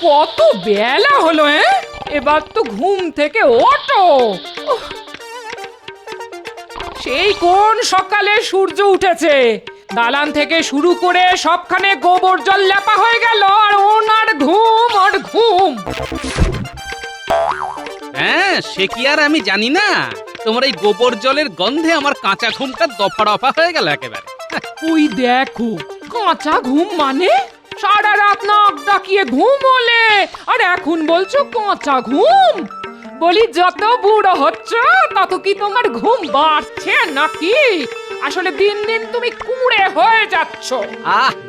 কত বেলা হলো, এবার তো ঘুম থেকে ওঠো। উফ, সেই কোন সকালে সূর্য উঠেছে, দালান থেকে শুরু করে সবখানে গোবর জল লেপা হয়ে গেল, আর ওনার ঘুম আর ঘুম। হ্যাঁ, সে কি আর আমি জানি না? তোমার এই গোবর জলের গন্ধে আমার কাঁচা ঘুমটা দফা রফা হয়ে গেল একেবারে। ওই দেখো, কাঁচা ঘুম মানে সারা রাত নাক ডাকিয়ে ঘুম হলে, আর এখন বলছো কাঁচা ঘুম। বলি যত বুড়ো হচ্ছ তত কি তোমার ঘুম বাড়ছে নাকি? আসলে দিন দিন তুমি কুঁড়ে হয়ে যাচ্ছ।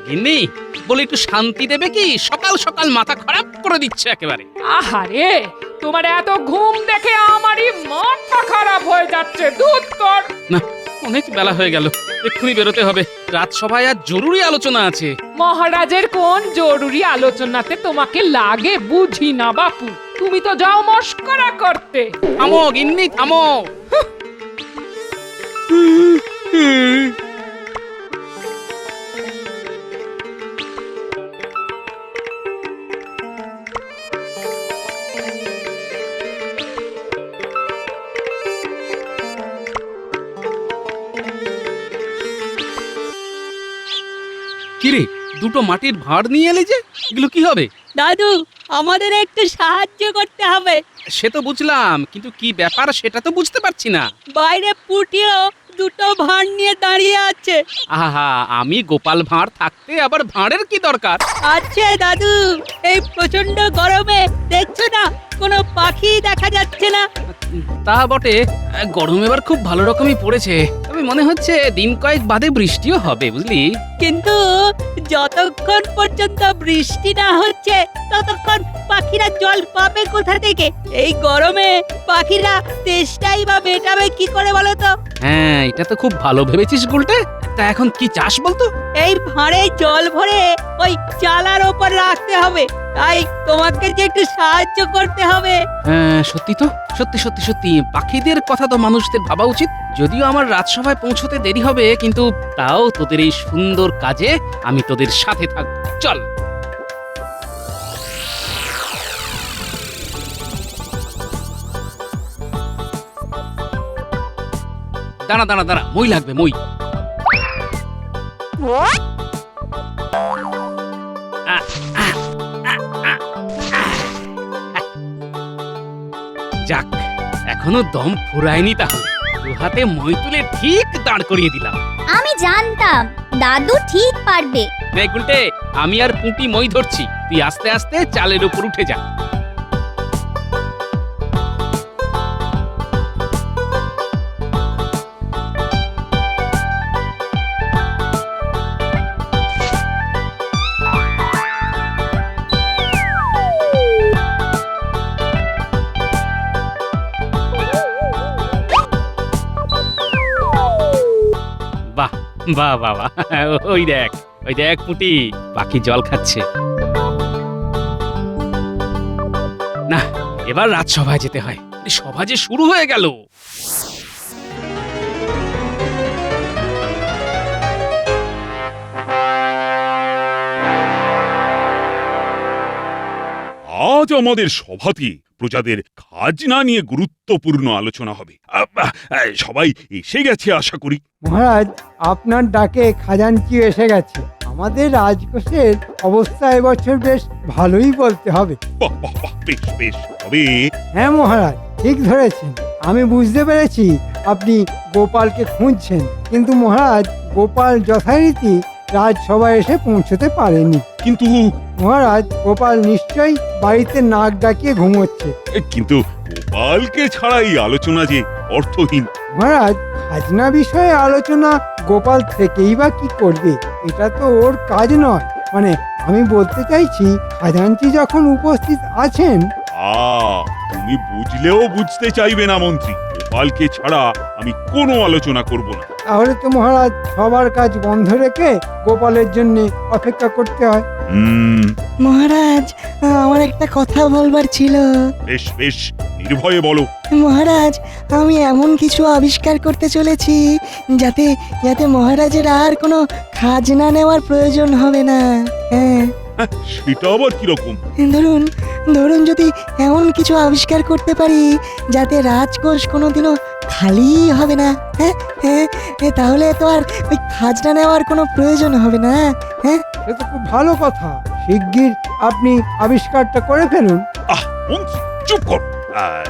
গিন্নি, বলি একটু শান্তি দেবে কি? সকাল সকাল মাথা খারাপ করে দিচ্ছে একেবারে। আহারে, তোমার এত ঘুম দেখে আমারই মাথা খারাপ হয়ে যাচ্ছে। দুধ তোর। না, অনেক বেলা হয়ে গেল, এক্ষুনি বেরোতে হবে। রাজসভায় আর জরুরি আলোচনা আছে। মহারাজের কোন জরুরি আলোচনাতে তোমাকে লাগে বুঝি না বাপু। তুমি তো যাও মস্করা করতে। থামো গিন্নি, থামো। কিরে, দুটো মাটির ভাঁড় নিয়ে এলি যে, এগুলো কি হবে? দাদু, আমাদের একটু সাহায্য করতে হবে। সে তো বুঝলাম, কিন্তু কি ব্যাপার সেটা তো বুঝতে পারছি না। বাইরে পুটিও দুটো ভাঁড় নিয়ে দাঁড়িয়ে আছে। আহা, আমি গোপাল ভাঁড় থাকতে আবার ভাঁড়ের কি দরকার? আছে দাদু, এই প্রচন্ড গরমে দেখছো না কোনো পাখি দেখা যাচ্ছে না। তা বটে, গরম এবার খুব ভালো রকমই পড়েছে। তবে মনে হচ্ছে দিন কয়েক বাদে বৃষ্টিও হবে, বুঝলি? কিন্তু যতক্ষণ পর্যন্ত বৃষ্টি না হচ্ছে ততক্ষণ পাখিরা জল পাবে কোথা থেকে? এই গরমে পাখিরা তেষ্টাই বা মেটাবে কি করে বলো তো? হ্যাঁ, এটা তো খুব ভালো ভেবেছিস গুলটে। তা এখন কি চাস বলতো? এই ভাঁড়ে জল ভরে ওই চালার ওপর রাখতে হবে। তাই তোমাকে যে একটু সাহায্য করতে হবে। হ্যাঁ, সত্যি তো, সত্যি সত্যি সত্যি পাখিদের কথা তো মানুষদের ভাবা উচিত। যদিও আমার রাজসভায় পৌঁছতে দেরি হবে, কিন্তু তাও তোদের এই সুন্দর কাজে আমি তোদের সাথে থাকবো। চল। দাঁড়া দাঁড়া দাঁড়া, মই লাগবে, মই। যাক, এখনো দম ফুরায়নি, তাহলে দু হাতে মই তুলে ঠিক দাঁড় করিয়ে দিলাম। আমি জানতাম দাদু ঠিক পারবে। নে গুলটে, আমি আর পুঁটি মই ধরছি, তুই আস্তে আস্তে চালের উপর উঠে যা। বাহ বাহ বাহ বাহ, ওই দেখ, ওই দেখ পুঁটি, পাখি জল খাচ্ছে। না, এবার রাজসভায় যেতে হয়। সভা যে শুরু হয়ে গেল। আজ আমাদের সভাতে প্রজাদের খাজনা নিয়ে গুরুত্বপূর্ণ আলোচনা হবে। সবাই এসে গেছে আশা করি। মহারাজ, আপনার ডাকে খাজানচি এসে গেছে। আমাদের রাজকোষের অবস্থা এবছর বেশ ভালোই বলতে হবে। বাহ বাহ বাহ, বেশ বেশ। তবে হ্যাঁ মহারাজ, ঠিক ধরেছেন। আমি বুঝতে পেরেছি আপনি গোপালকে খুঁজছেন, কিন্তু মহারাজ, গোপাল যথারীতি রাজসভায় এসে পৌঁছতে পারেনি। কিন্তু মহারাজ, গোপাল নিশ্চয়ই বাড়িতে নাক ডাকিয়ে ঘুমোচ্ছে। কিন্তু গোপালকে ছাড়া এই আলোচনা যে অর্থহীন। মহারাজ, খাজনা বিষয়ে আলোচনা গোপাল থেকেই বা কি করবে? এটা তো ওর কাজ নয়। মানে আমি বলতে চাইছি, খাজানচি যখন উপস্থিত আছেন। তুমি বুঝলেও বুঝতে চাইবে না মন্ত্রী। গোপালকে ছাড়া আমি কোনো আলোচনা করব না। তাহলে তো মহারাজ, সবার কাজ বন্ধ রেখে গোপালের জন্য অপেক্ষা করতে হয়। মহারাজ, আমার একটা কথা বলবার ছিল। বেশ বেশ, নির্ভয়ে বলো। মহারাজ, আমি এমন কিছু আবিষ্কার করতে চলেছি যাতে যাতে মহারাজের আর কোনো খাজনা নেওয়ার প্রয়োজন হবে না। হ্যাঁ, হ্যাঁ, সেটা আবার কিরকম? ধরুন ধরুন যদি এমন কিছু আবিষ্কার করতে পারি যাতে রাজকোষ কোনোদিনও খালি হবে না, হ্যাঁ হ্যাঁ তাহলে তো আর ওই খাজনা নেওয়ার কোনো প্রয়োজন হবে না। হ্যাঁ সে তো খুব ভালো কথা। শিগগির আপনি আবিষ্কারটা করে ফেলুন। মন্ত্রী চুপ কর।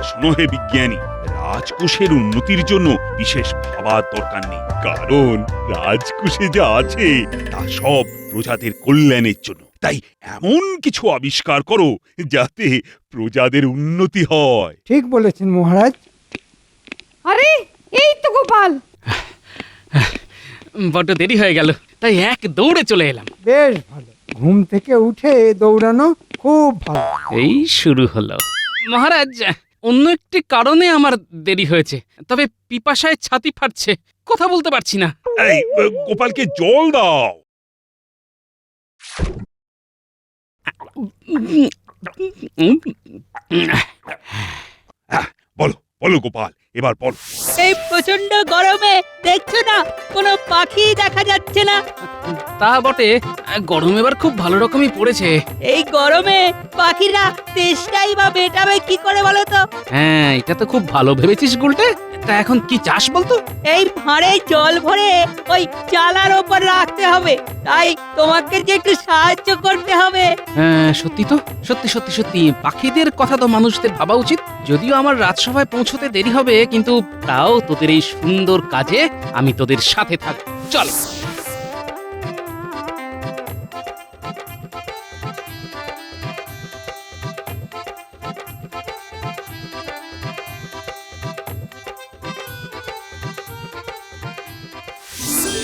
শোনো হে বিজ্ঞানী, রাজকোষের উন্নতির জন্য বিশেষ ভাবার দরকার নেই, কারণ রাজকোষে যা আছে তা সব প্রজাদের কল্যাণের জন্য। তাই এমন কিছু আবিষ্কার করো যাতে প্রজাদের উন্নতি হয়। ঠিক বলেছেন মহারাজ। আরে এই তো গোপাল। বড্ড দেরি হয়ে গেল, তাই এক দৌড়ে চলে এলাম। বেশ ভালো, ঘুম থেকে উঠে দৌড়ানো খুব ভালো। এই শুরু হলো। মহারাজ, অন্য একটি কারণে আমার দেরি হয়েছে, তবে পিপাসায় ছাতি ফাটছে, কথা বলতে পারছি না। এই গোপালকে জল দাও। বলো বলো গোপাল, এবার বলো। এই প্রচন্ড গরমে দেখছো না কোনো পাখি দেখা যাচ্ছে না। তা বটে, গরম এবার খুব ভালো রকমই পড়েছে। এই গরমে পাখিরা তেষ্টাই বা মেটাবে কি করে বলো তো? হ্যাঁ, এটা তো খুব ভালো ভেবেছিস গুলটে। তা এখন কি চাস বলতো? এই ভাঁড়ে জল ভরে ওই চালার ওপর রাখতে হবে, তাই তোমাকে যে একটু সাহায্য করতে হবে। হ্যাঁ, সত্যি তো, সত্যি সত্যি সত্যি পাখিদের কথা তো মানুষদের ভাবা উচিত। যদিও আমার রাজসভায় পৌঁছতে দেরি হবে, কিন্তু তাও তোদের এই সুন্দর কাজে আমি তোদের সাথে থাকবো। চল।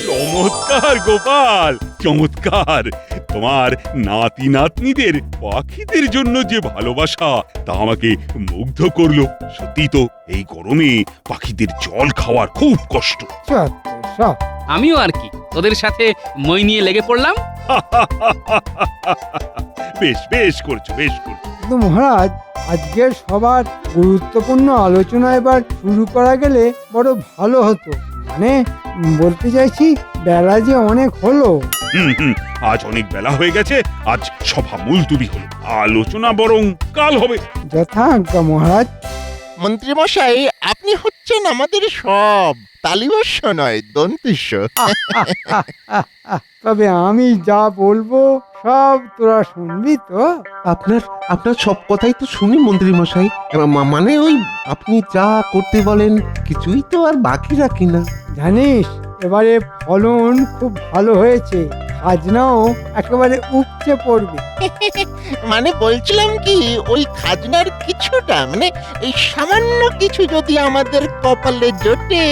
চমৎকার গোপাল, চমৎকার। তোমার নাতি নাতনিদের পাখিদের জন্য যে ভালোবাসা তা আমাকে মুগ্ধ করলো। সত্যি তো, এই গরমে পাখিদের জল খাওয়ার খুব কষ্ট। সব আমিও আর কি তোদের সাথে মই নিয়ে লেগে পড়লাম। বেশ বেশ করছো, বেশ করছো। কিন্তু মহারাজ, আজকের সবার গুরুত্বপূর্ণ আলোচনা এবার শুরু করা গেলে বড় ভালো হতো। মানে বলতে চাইছি, বেলা যে অনেক হলো। হুম, আজ অনেক বেলা হয়ে গেছে। আজ সভা মুলতুবি হলো, আলোচনা বরং কাল হবে। যথা আজ্ঞা মহারাজ। মন্ত্রীমশাই, আপনি হচ্ছেন আমাদের সব, তালিবস্য নয়, দন্তেশ্ব। তবে আমি যা বলবো সব তোরা শুনবি তো? আপনার আপনার সব কথাই তো শুনি মন্ত্রী মশাই। মানে ওই আপনি যা করতে বলেন কিছুই তো আর বাকি রাখি না। জানিস, এবারে ফলন খুব ভালো হয়েছে, খাজনাও একেবারে উপচে পড়বে। মানে বলছিলাম কি, ওই খাজনার কিছুটা, মানে এই সামান্য কিছু যদি আমাদের কপালে জোটে,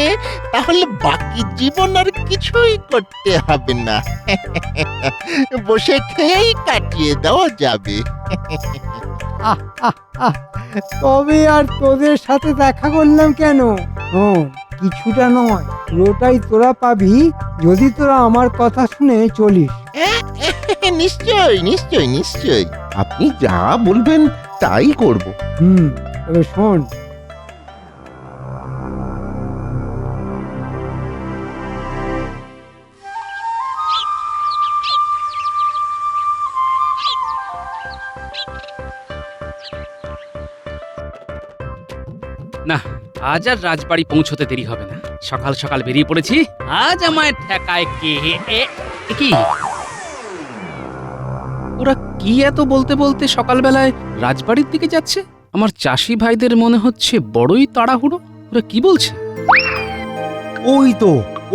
তাহলে বাকি জীবন আর কিছুই করতে হবে না। বসে খেয়েই কাটিয়ে দেওয়া যাবে। তবে আর তোদের সাথে দেখা করলাম কেন? শোন, কিছুটা নয়, পুরোটাই তোরা পাবি যদি তোরা আমার কথা শুনে চলিস। নিশ্চয় নিশ্চয় নিশ্চয়। আপনি যা বলবেন তাই করব। তবে শোন, না, আজ আর রাজবাড়ি পৌঁছতে দেরি হবে না। সকাল সকাল বেরিয়ে পড়েছি, আজ আমায় ঠেকায় কে? কি ওরা কি এত বলতে বলতে সকালবেলায় রাজবাড়ির দিকে যাচ্ছে? আমার চাষি ভাইদের মনে হচ্ছে বড়ই তাড়াহুড়ো। ওরা কি বলছে?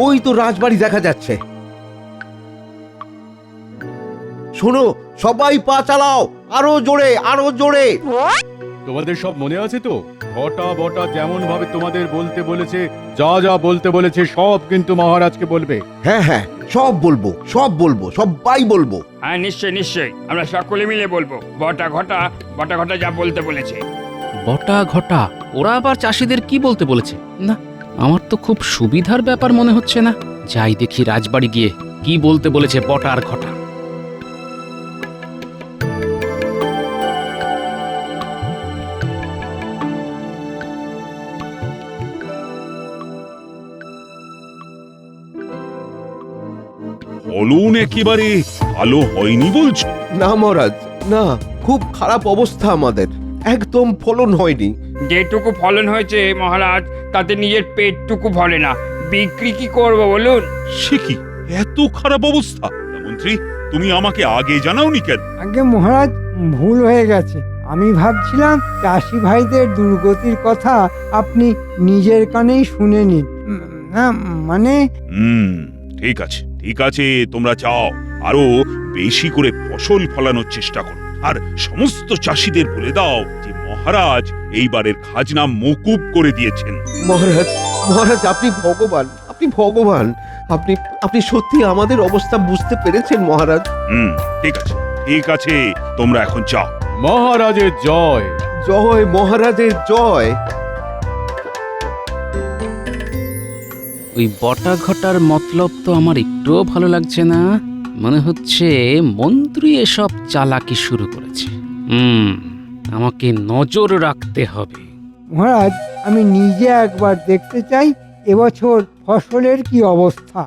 ওই তো রাজবাড়ি দেখা যাচ্ছে। শোনো, সবাই পা চালাও, আরো জোরে, আরো জোরে। তোমাদের সব মনে আছে তো? ঘটা বটা যেমন ভাবে তোমাদের বলতে বলেছে, যা যা বলতে বলেছে সব কিন্তু মহারাজকে বলবে। হ্যাঁ, সব বলবো, সবাই বলবো। হ্যাঁ, নিশ্চয় নিশ্চয়, আমরা সকলে মিলে বলবো। বটা ঘটা যা বলতে বলেছে। বটা ঘটা, ওরা আবার চাষিদের কি বলতে বলেছে? না, আমার তো খুব সুবিধার ব্যাপার মনে হচ্ছে না। যাই দেখি রাজবাড়ি গিয়ে কি বলতে বলেছে বটা আর ঘটা। ফলন একেবারে ভালো হয়নি বলছো? না মহারাজ, না, খুব খারাপ অবস্থা আমাদের, একদম ফলন হয়নি। যেটুকু ফলন হয়েছে মহারাজ, তাতে নিজের পেটটুকু ভরে না, বিক্রি কি করবো বলুন? সে কি, এত খারাপ অবস্থা? তা মন্ত্রী, তুমি আমাকে আগে জানাওনি কেন? আগে মহারাজ, ভুল হয়ে গেছে। আমি ভাবছিলাম চাষি ভাইদের দুর্গতির কথা আপনি নিজের কানেই শুনে নিন। না মানে, ঠিক আছে, ঠিক আছে, তোমরা চাও আরো বেশি করে ফসল ফলানোর চেষ্টা করো, আর সমস্ত চাষিদের বলে দাও যে মহারাজ এইবারের খাজনা মকুব করে দিয়েছেন। মহারাজ, মহারাজ, আপনি ভগবান, আপনি ভগবান, আপনি আপনি সত্যি আমাদের অবস্থা বুঝতে পেরেছেন মহারাজ। ঠিক আছে, ঠিক আছে, তোমরা এখন যাও। মহারাজের জয়। জয় মহারাজের জয়। ওই বটা ঘটার মতলব তো আমার একটুও ভালো লাগছে না। মনে হচ্ছে মন্ত্রী এসব চালাকি শুরু করেছে। আমাকে নজর রাখতে হবে। মহারাজ, আমি নিজে একবার দেখতে চাই এবছর ফসলের কি অবস্থা।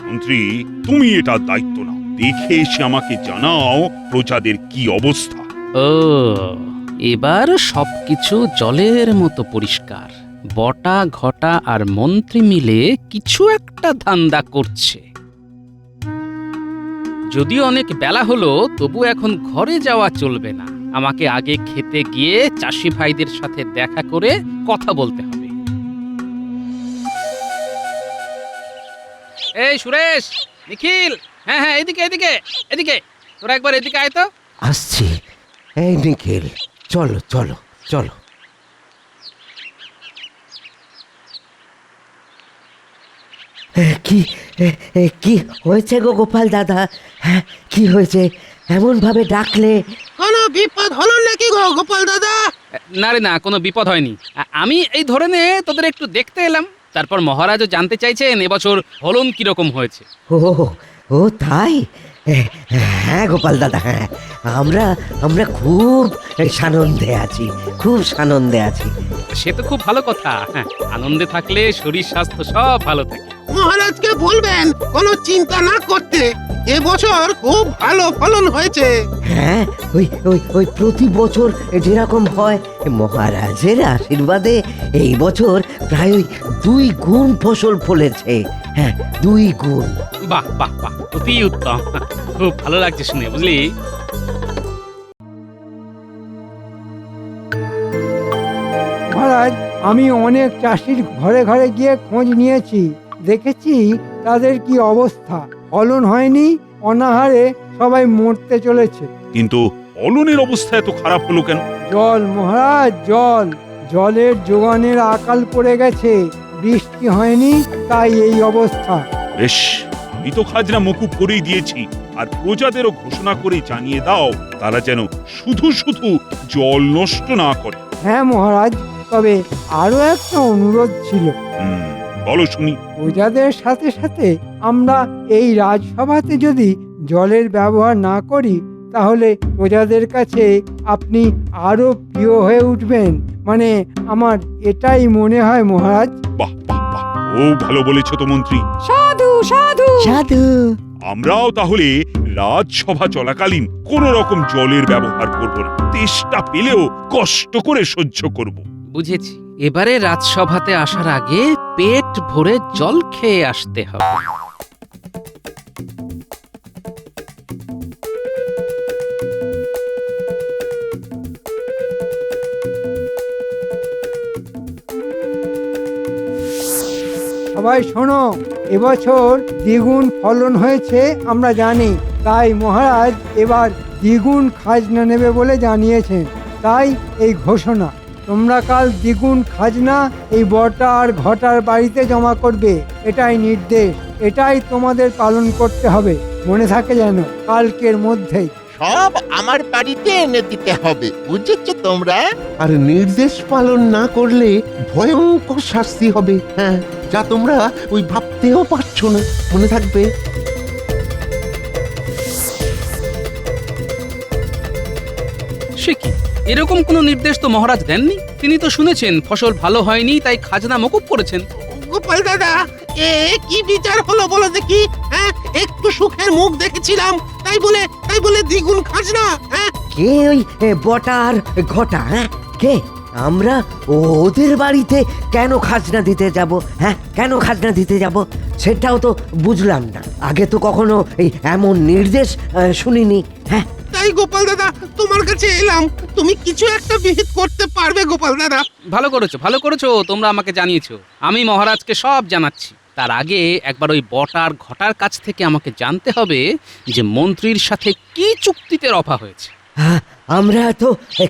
মন্ত্রী, তুমি এটা দায়িত্ব নাও, দেখে এসে আমাকে জানাও প্রজাদের কি অবস্থা। ও, এবার সবকিছু জলের মতো পরিষ্কার। বটা ঘটা আর মন্ত্রী মিলে কিছু একটা ধান্দা করছে। যদিও অনেক বেলা হলো, তবু এখন ঘরে যাওয়া চলবে না। আমাকে আগে খেতে গিয়ে চাষি ভাইদের সাথে দেখা করে কথা বলতে হবে। এই সুরেশ, নিখিল, হ্যাঁ হ্যাঁ, এদিকে এদিকে এদিকে, তোরা একবার এদিকে আয় তো। আসছি। এই নিখিল, চলো চলো চলো। কি কি হয়েছে গো গোপাল দাদা? হ্যাঁ, কি হয়েছে? এমন ভাবে ডাকলে? কোনো বিপদ হলো নাকি গো গোপাল দাদা? না রে না, কোনো বিপদ হয়নি। আমি এই ধরনে তোদের একটু দেখতে এলাম। তারপর মহারাজও জানতে চাইছেন এবছর ফলন কিরকম হয়েছে। ও ও তাই? হ্যাঁ গোপাল দাদা, হ্যাঁ, আমরা আমরা খুব সানন্দে আছি, খুব সানন্দে আছি। সে তো খুব ভালো কথা। হ্যাঁ, আনন্দে থাকলে শরীর স্বাস্থ্য সব ভালো থাকে। মহারাজকে বলবেন কোনো চিন্তা না করতে, এবছর খুব ভালো ফলন হয়েছে। হ্যাঁ, ওই ওই ওই প্রতি বছর যেরকম হয়, মহারাজের আশীর্বাদে এই বছর প্রায় ওই 2 গুণ ফসল ফলেছে। হ্যাঁ, 2 গুণ। বাহ বাহ বাহ, অতি উত্তম, খুব ভালো লাগছে শুনে, বুঝলি। মহারাজ, আমি অনেক চাষির ঘরে ঘরে গিয়ে খোঁজ নিয়েছি, দেখেছি তাদের কি অবস্থা। ফলন হয়নি, অনাহারে সবাই মরতে চলেছে। কিন্তু ফলনের অবস্থা এত খারাপ হলো কেন? জল মহারাজ, জল, জলের যোগানের আকাল পড়ে গেছে। বৃষ্টি হয়নি, তাই এই অবস্থা। বেশ, আমি তো খাজনা মকুব করেই দিয়েছি, আর প্রজাদেরও ঘোষণা করে জানিয়ে দাও তারা যেন শুধু শুধু জল নষ্ট না করে। হ্যাঁ মহারাজ, তবে আরো একটা অনুরোধ ছিল। বলো শুনি। প্রজাদের সাথে সাথে আমরা এই রাজসভাতে যদি জলের ব্যবহার না করি, তাহলে প্রজাদের কাছে আপনি আরো প্রিয় হয়ে উঠবেন। মানে আমার এটাই মনে হয় মহারাজ। বাহ বাহ বাহ, খুব ভালো বলেছো তো মন্ত্রী। সাধু সাধু সাধু। আমরাও তাহলে রাজসভা চলাকালীন কোন রকম জলের ব্যবহার করব না, তেষ্টা পেলেও কষ্ট করে সহ্য করব। বুঝেছি, এবারে রাজসভাতে আসার আগে পেট ভরে জল খেয়ে আসতে হবে। সবাই শোনো, এবছর দ্বিগুণ ফলন হয়েছে আমরা জানি, তাই মহারাজ এবার দ্বিগুণ খাজনা নেবে বলে জানিয়েছেন। তাই এই ঘোষণা, তোমরা কাল দ্বিগুণ খাজনা এই বটা আর ঘটার বাড়িতে জমা করবে। এটাই নির্দেশ, এটাই তোমাদের পালন করতে হবে। মনে থাকে যেন, কালকের মধ্যেই। সব আমার বাড়িতে এনে দিতে হবে, বুঝেছো তোমরা? আর নির্দেশ পালন না করলে ভয়ঙ্কর শাস্তি হবে। হ্যাঁ, যা তোমরা ওই ভাবতেও পারছো না। মনে থাকবে। সে কি, এরকম কোনো নির্দেশ তো মহারাজ দেননি। তিনি তো শুনেছেন ফসল ভালো হয়নি, তাই খাজনা মকুব করেছেন। গোপাল দাদা, এ কি বিচার হলো বলো দেখি? হ্যাঁ একটু সুখের মুখ দেখেছিলাম তাই বলে দ্বিগুণ খাজনা, হ্যাঁ? কে ওই বটা আর ঘটা? হ্যাঁ কে? আমরা ওদের বাড়িতে কেন খাজনা দিতে যাব? হ্যাঁ কেন খাজনা দিতে যাব সেটাও তো বুঝলাম না। আগে তো কখনো এই এমন নির্দেশ শুনিনি। হ্যাঁ তাই গোপাল দাদা তোমার কাছে এলাম, তুমি কিছু একটা বিহিত করতে পারবে গোপাল দাদা? ভালো করেছো তোমরা আমাকে জানিয়েছো। আমি মহারাজকে সব জানাচ্ছি। তার আগে একবার ওই বটার ঘটার কাছ থেকে আমাকে জানতে হবে যে মন্ত্রীর সাথে কি চুক্তিতে রফা হয়েছে। হ্যাঁ, আমরা তো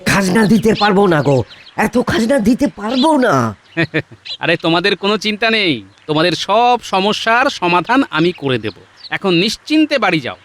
খাজনা দিতে পারবো না গো, এত খাজনা দিতে পারবো না। আরে তোমাদের কোনো চিন্তা নেই, তোমাদের সব সমস্যার সমাধান আমি করে দেব। এখন নিশ্চিন্তে বাড়ি যাও।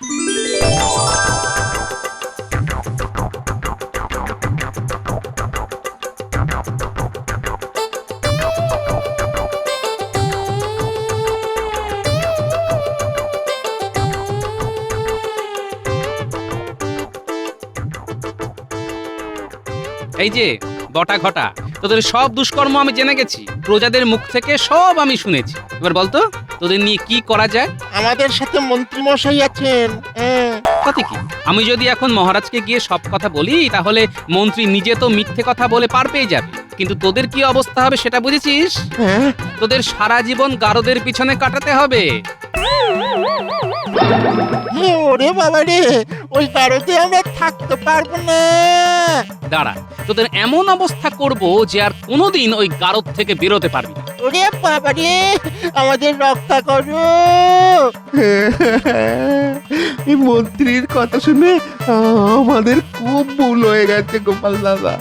এই যে বটা ঘটা, তোদের সব দুষ্কর্ম আমি জেনে গেছি, প্রজাদের মুখ থেকে সব আমি শুনেছি। এবার বলতো তোদের নিয়ে কি করা যায়? আমাদের সাথে মন্ত্রী মশাই আছেন, হ্যাঁ। তাতে কি? আমি যদি এখন মহারাজকে গিয়ে সব কথা বলি তাহলে মন্ত্রী নিজে তো মিথ্যে কথা বলে পার পেয়ে যাবে, কিন্তু তোদের কি অবস্থা হবে সেটা বুঝেছিস? হ্যাঁ তোদের সারা জীবন গারদের পিছনে কাটাতে হবে। ওরে বাবা রে, ওই গাড়োতে আমরা থাকতে পারবো না। দাঁড়া, তোদের এমন অবস্থা করব যে আর কোনোদিন ওই গারদ থেকে বেরোতে পারবি না। ওরে বাবা রে, আমাদের রক্ষা করো। এই মন্ত্রীর কথা শুনে আমাদের খুব ভুল হয়ে গেছে গোপাল দাদা।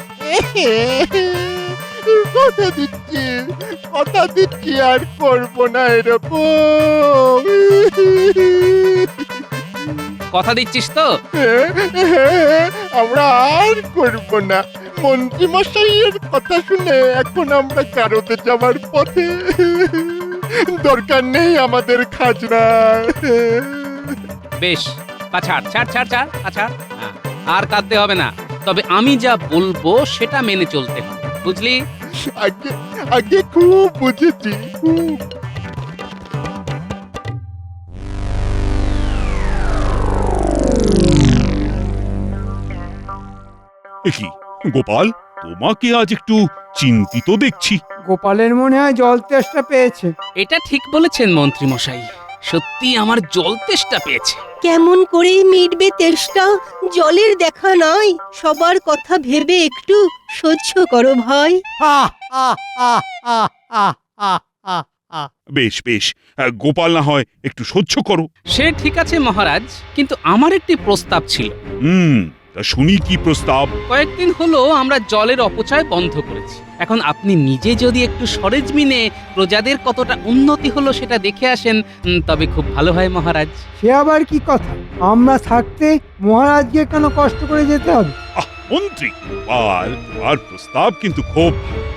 কথা দিচ্ছি আর করবো না এরকম। কথা দিচ্ছিস তো? আমরা আর করবো না। মন্ত্রী মশাইয়ের কথা শুনে এখন আমরা কারোতে যাওয়ার পথে, দরকার নেই আমাদের খাজনা। বেশ, ছাড় ছাড় ছাড় ছাড় ছাড়, আর কাঁদতে হবে না। তবে আমি যা বলবো সেটা মেনে চলতে হবে, বুঝলি? আগে খুব বুঝেছি, খুব। কি গোপাল, তোমাকে আজ একটু চিন্তিত দেখছি। গোপালের মনে হয় জল তেষ্টা পেয়েছে। এটা ঠিক বলেছেন মন্ত্রী মশাই, সত্যি আমার জল তেষ্টা পেয়েছে। কেমন করে মিটবে তেষ্টা? জলের দেখা নাই, সবার কথা ভেবে একটু সহ্য করো ভাই। বেশ বেশ, গোপাল না হয় একটু সহ্য করো। সে ঠিক আছে মহারাজ, কিন্তু আমার একটি প্রস্তাব ছিল। তা শুনি কি প্রস্তাব? কয়েকদিন হলো আমরা জলের অপচয় বন্ধ করেছি। এখন আপনি নিজে যদি একটু সরেজমিনে প্রজাদের কতটা উন্নতি হলো সেটা দেখে আসেন, তবে খুব ভালো হয় মহারাজ। সে আবার কি কথা? আমরা থাকতে মহারাজকে কেন কষ্ট করে যেতে হবে? মন্ত্রী, আর প্রস্তাব কিন্তু খুব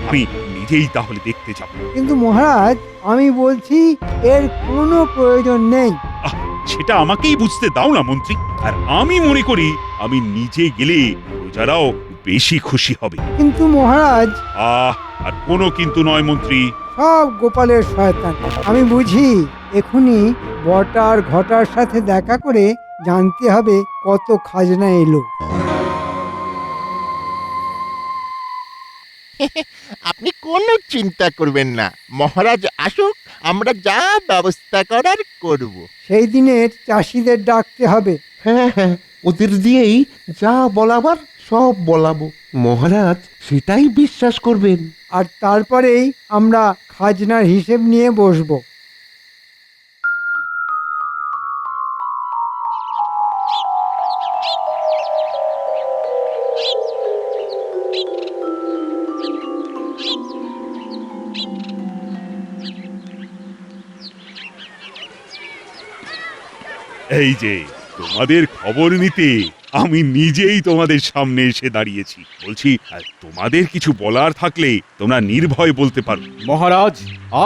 ভালো। আমি নিজেই তাহলে দেখতে যাব। কিন্তু মহারাজ, আমি বলছি এর কোনো প্রয়োজন নেই। সেটা আমাকেই বুঝতে দাও না মন্ত্রী। আর আমি মনে করি আমি নিজে গেলে প্রজারাও বেশি খুশি হবে। কিন্তু মহারাজ। আর কোনো কিন্তু নয় মন্ত্রী, সব গোপালের শয়তান। আমি বুঝি এখুনি বটার ঘটার সাথে দেখা করে জানতে হবে কত খাজনা এলো। আপনি কোনো চিন্তা করবেন না, মহারাজ আসুক, আমরা যা ব্যবস্থা করার করব। সেই দিনের চাষিদের ডাকতে হবে। হ্যাঁ হ্যাঁ, ওদের দিয়েই যা বলাবার সব বলাবো। মহারাজ সেটাই বিশ্বাস করবেন। আর তারপরেই আমরা খাজনার হিসেব নিয়ে বসবো। এই যে তোমাদের খবর নিতে আমি নিজেই তোমাদের সামনে এসে দাঁড়িয়েছি। বলছি, তোমাদের কিছু বলার থাকলে তোমরা নির্ভয় বলতে পারো। মহারাজ,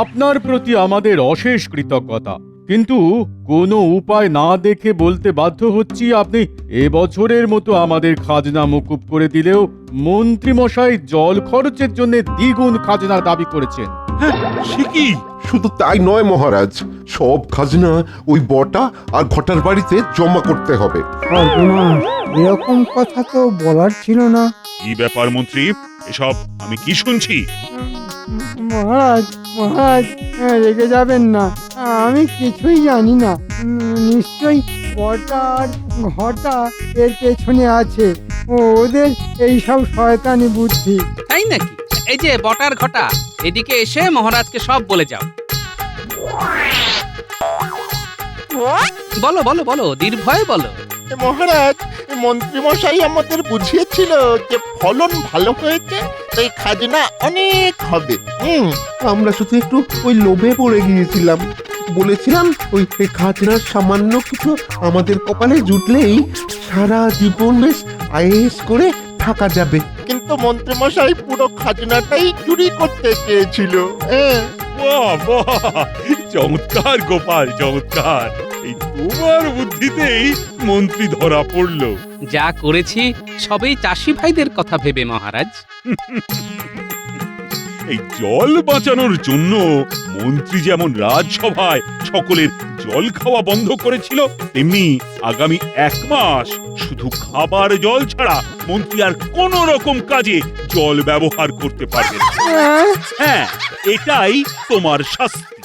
আপনার প্রতি আমাদের অশেষ কৃতজ্ঞতা, কিন্তু কোনো উপায় না দেখে বলতে বাধ্য হচ্ছি, আপনি এবছরের মতো আমাদের খাজনা মকুব করে দিলেও মন্ত্রীমশাই জল খরচের জন্য দ্বিগুণ খাজনা দাবি করেছেন। সে কি? শুধু তাই নয় মহারাজ, সব খাজনা ওই বটা আর ঘটার বাড়িতে জমা করতে হবে। সর্বনাশ, এরকম কথা তো বলার ছিল না। কি ব্যাপার মন্ত্রী, এসব আমি কি শুনছি? মহারাজ, মহারাজ, রেগে যাবেন না, আমি কিছুই জানি না। নিশ্চয়ই বটা আর ঘটা এর পেছনে আছে, ওদের এইসব শয়তানি বুদ্ধি। তাই নাকি? এই যে বটার ঘটা, এদিকে এসে মহারাজকে সব বলে যাও। বলো বলো বলো, নির্ভয়ে বলো। মহারাজ, মন্ত্রীমশাই আমাদের বুঝিয়েছিল যে ফলন ভালো হয়েছে, তাই খাজনা অনেক হবে। আমরা শুধু একটু ওই লোভে পড়ে গিয়েছিলাম। বলেছিলাম ওই খাজনার সামান্য কিছু আমাদের কপালে জুটলেই সারা জীবন বেশ আয়েশ করে থাকা যাবে। কিন্তু মন্ত্রীমশাই পুরো খাজনাটাই চুরি করতে চেয়েছিল। বাহ বাহ, চমৎকার গোপাল, চমৎকার। এই তোমার বুদ্ধিতেই মন্ত্রী ধরা পড়লো। যা করেছি সবই চাষি ভাইদের কথা ভেবে মহারাজ। এই জল বাঁচানোর জন্য মন্ত্রী যেমন রাজসভায় সকলের জল খাওয়া বন্ধ করেছিল, তেমনি আগামী 1 মাস শুধু খাবার জল ছাড়া মন্ত্রী আর কোন রকম কাজে জল ব্যবহার করতে পারবে না। হ্যাঁ, এটাই তোমার শাস্তি।